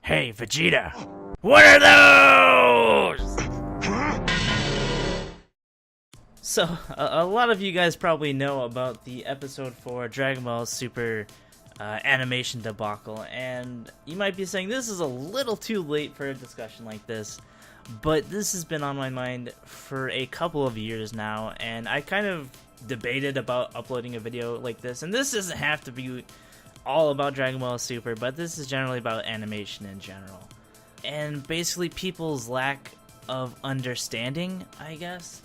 Hey, Vegeta! What are those? So, a lot of you guys probably know about the episode 4 Dragon Ball Super animation debacle, and you might be saying this is a little too late for a discussion like this, but this has been on my mind for a couple of years now, and I kind of debated about uploading a video like this, and this doesn't have to be all about Dragon Ball Super, but this is generally about animation in general. And basically people's lack of understanding, I guess.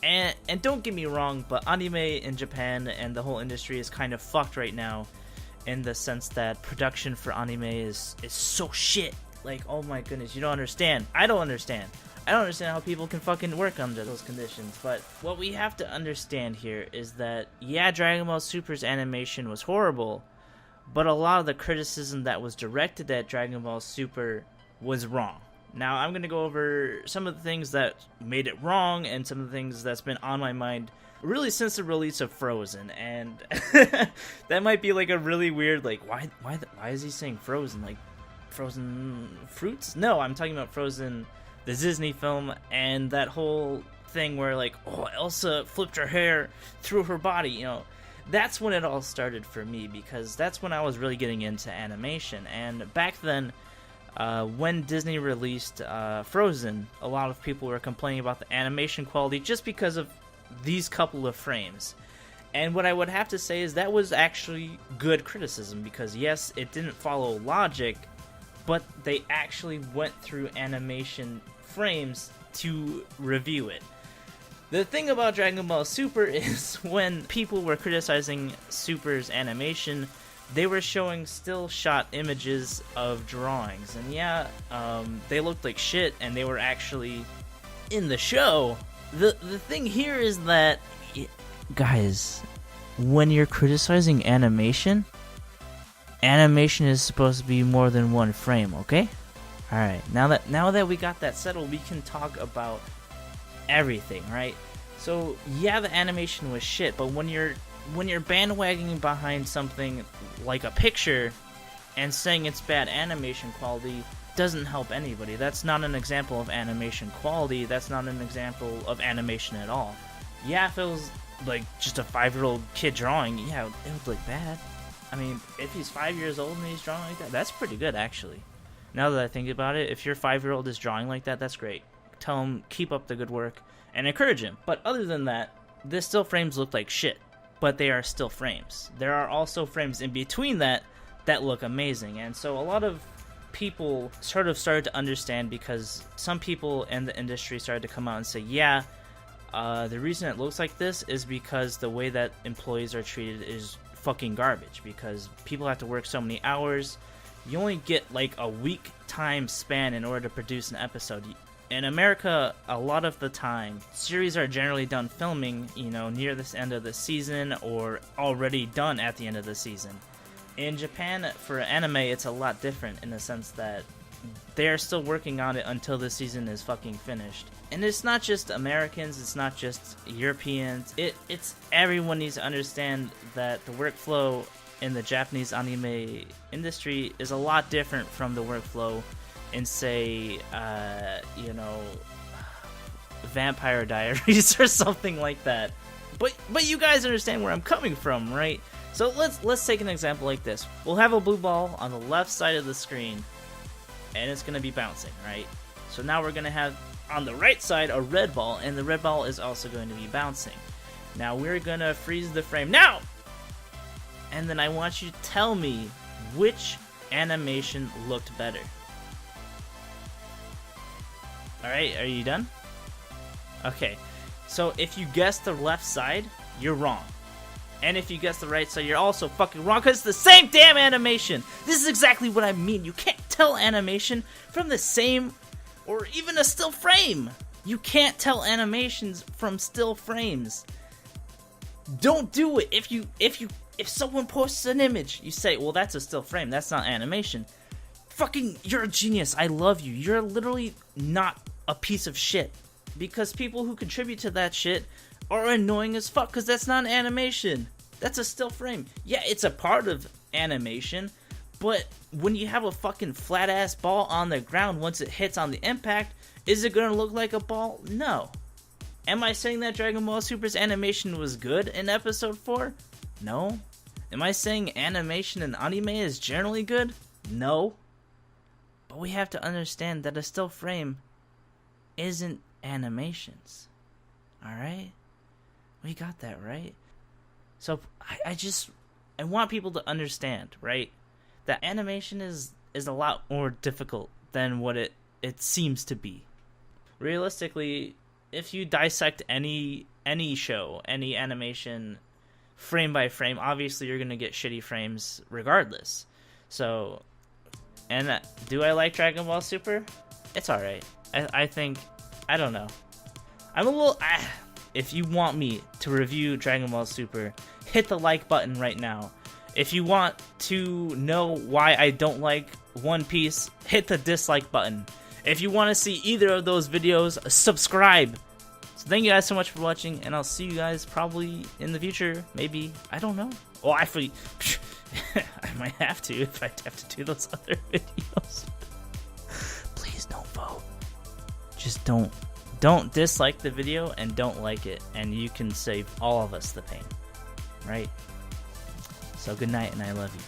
And don't get me wrong, but anime in Japan and the whole industry is kind of fucked right now, in the sense that production for anime is so shit. Like, oh my goodness, you don't understand. I don't understand. I don't understand how people can fucking work under those conditions. But what we have to understand here is that, yeah, Dragon Ball Super's animation was horrible, but a lot of the criticism that was directed at Dragon Ball Super was wrong. Now, I'm going to go over some of the things that made it wrong and some of the things that's been on my mind really since the release of Frozen. And that might be like a really weird, like, why is he saying Frozen? Like, frozen fruits? No, I'm talking about Frozen, the Disney film, and that whole thing where, like, oh, Elsa flipped her hair through her body, you know. That's when it all started for me, because that's when I was really getting into animation. And back then, when Disney released Frozen, a lot of people were complaining about the animation quality just because of these couple of frames. And what I would have to say is that was actually good criticism, because yes, it didn't follow logic, but they actually went through animation frames to review it. The thing about Dragon Ball Super is when people were criticizing Super's animation, they were showing still shot images of drawings, and yeah, they looked like shit, and they were actually in the show. The thing here is that, guys, when you're criticizing animation is supposed to be more than one frame, okay? Alright, now that we got that settled, we can talk about everything, right? So yeah, the animation was shit, but when you're bandwagoning behind something like a picture and saying it's bad animation quality, doesn't help anybody. That's not an example of animation quality. That's not an example of animation at all. Yeah, if it was like just a 5-year-old kid drawing, yeah, it would look bad. I mean, if he's 5 years old and he's drawing like that, that's pretty good, actually. Now that I think about it, if your 5-year-old is drawing like that, that's great. Tell him, keep up the good work, and encourage him. But other than that, the still frames look like shit. But they are still frames. There are also frames in between that look amazing. And so a lot of people sort of started to understand, because some people in the industry started to come out and say, yeah, the reason it looks like this is because the way that employees are treated is fucking garbage, because people have to work so many hours. You only get like a week time span in order to produce an episode. In America, a lot of the time, series are generally done filming, you know, near this end of the season or already done at the end of the season. In Japan, for anime, it's a lot different in the sense that they're still working on it until the season is fucking finished. And it's not just Americans, it's not just Europeans, it's everyone needs to understand that the workflow in the Japanese anime industry is a lot different from the workflow in, say, you know, Vampire Diaries or something like that. But you guys understand where I'm coming from, right? So let's take an example like this. We'll have a blue ball on the left side of the screen, and it's gonna be bouncing, right? So now we're gonna have on the right side a red ball, and the red ball is also going to be bouncing. Now we're gonna freeze the frame now, and then I want you to tell me which animation looked better. Alright, are you done? Okay, so if you guess the left side, you're wrong. And if you guess the right side, you're also fucking wrong, because it's the same damn animation! This is exactly what I mean. You can't tell animation from the same, or even a still frame! You can't tell animations from still frames. Don't do it! If someone posts an image, you say, well, that's a still frame, that's not animation. Fucking, you're a genius, I love you. You're literally not a piece of shit, because people who contribute to that shit are annoying as fuck, because that's not an animation. That's a still frame. Yeah, it's a part of animation, But when you have a fucking flat ass ball on the ground, once it hits on the impact, is it gonna look like a ball? No. Am I saying that Dragon Ball Super's animation was good in episode 4? No. Am I saying animation in anime is generally good? No. But we have to understand that a still frame isn't animations. Alright? We got that, right? So I want people to understand, right? That animation is a lot more difficult than what it seems to be. Realistically, if you dissect any show, any animation, frame by frame, obviously you're gonna get shitty frames regardless. So, and do I like Dragon Ball Super? It's alright. I think, I don't know. I'm a little, if you want me to review Dragon Ball Super, hit the like button right now. If you want to know why I don't like One Piece, hit the dislike button. If you want to see either of those videos, subscribe. So thank you guys so much for watching, and I'll see you guys probably in the future. Maybe. I don't know. Well, actually, I might have to if I have to do those other videos. Please don't vote. Just don't dislike the video and don't like it, and you can save all of us the pain. Right? So good night, and I love you.